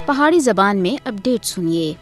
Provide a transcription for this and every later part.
پہاڑی زبان میں اپڈیٹ سنیے۔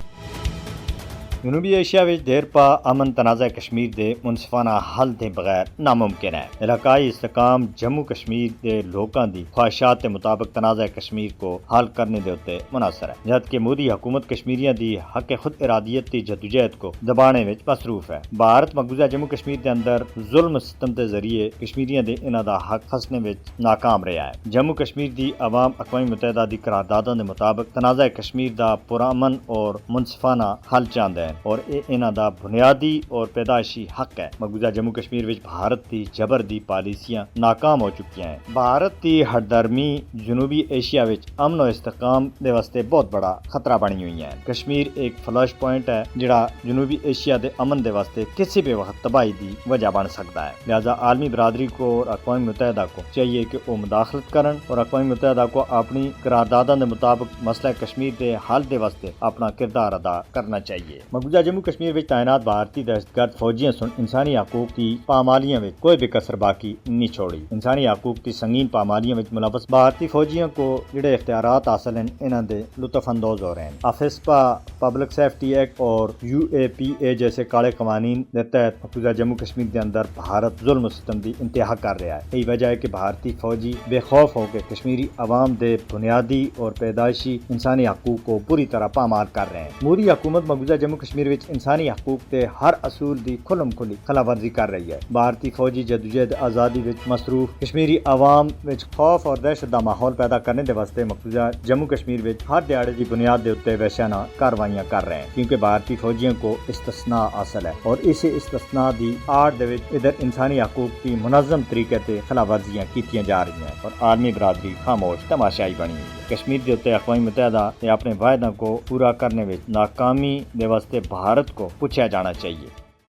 جنوبی ایشیا وچ دیر پا امن تنازع کشمیر دے منصفانہ حل دے بغیر ناممکن ہے۔ علاقائی استحکام جموں کشمیر دے لوکاں دی خواہشات کے مطابق تنازع کشمیر کو حل کرنے دے اتے منحصر ہے، جبکہ مودی حکومت کشمیریاں دی حق خود ارادیت دی جدوجہد کو دبانے وچ مصروف ہے۔ بھارت مقبوضہ جموں کشمیر دے اندر ظلم ستم دے ذریعے کشمیریاں دے انہاں دا حق کھسنے وچ ناکام رہا ہے۔ جموں کشمیر دی عوام اقوام متحدہ دی قرارداداں دے مطابق تنازع کشمیر دا پرامن اور منصفانہ حل چاہندا ہے اور یہ انہاں دا بنیادی اور پیدائشی حق ہے۔ مقبوضہ جموں کشمیر وچ بھارت دی جبر دی پالیسیاں ناکام ہو چکی ہیں۔ بھارت دی ہردرمی جنوبی ایشیا وچ امن و استحکام دے واسطے بہت بڑا خطرہ بنی ہوئی ہے۔ کشمیر ایک فلش پوائنٹ ہے جڑا جنوبی ایشیا دے امن دے واسطے کسی بھی وقت تباہی دی وجہ بن سکتا ہے۔ لہذا عالمی برادری کو اور اقوام متحدہ کو چاہیے کہ وہ مداخلت کرن اور اقوام متحدہ کو اپنی قرارداداں دے مطابق مسئلہ کشمیر دے حل دے واسطے اپنا کردار ادا کرنا چاہیے۔ مقبوضہ جموں کشمیر وچ تعینات بھارتی دہشت گرد فوجیاں سن انسانی حقوق کی پامالیاں وچ کوئی بھی کسر باقی نہیں چھوڑی۔ انسانی حقوق کی سنگین پامالیاں وچ ملوث بھارتی فوجیاں کو جڑے اختیارات حاصل ہیں انہاں دے لطف اندوز ہو رہے ہیں۔ افسپا، پبلک سیفٹی ایکٹ اور UAPA جیسے کالے قوانین کے تحت مقبوضہ جموں کشمیر کے اندر بھارت ظلم و ستم دی انتہا کر رہا ہے۔ یہی وجہ ہے کہ بھارتی فوجی بے خوف ہو کے کشمیری عوام دے بنیادی اور پیدائشی انسانی حقوق کو پوری طرح پامال کر رہے ہیں۔ مودی حکومت مقبوضہ جموں کشمیر وچ انسانی حقوق کے ہر اصول دی کھلم کھلی خلاف ورزی کر رہی ہے۔ بھارتی فوجی جدوجہد آزادی وچ مصروف کشمیری عوام وچ خوف اور دہشت دا ماحول پیدا کرنے دے واسطے مقبوضہ جموں کشمیر وچ ہر دیہڑے دی بنیاد دے اوتے وحشیانہ کاروائیاں کر رہے ہیں، کیونکہ بھارتی فوجیوں کو استثناء حاصل ہے اور اس استثناء دی آڑ دے وچ ادھر انسانی حقوق کی منظم طریقے تے خلاف ورزیاں کیتیاں جا رہی ہیں اور عالمی برادری خاموش تماشائی بنی ہوئی ہے۔ کشمیر کے اوتے اقوام متحدہ نے اپنے وعدوں کو پورا کرنے وچ ناکامی دے واسطے بھارت کو پوچھا جانا چاہیے۔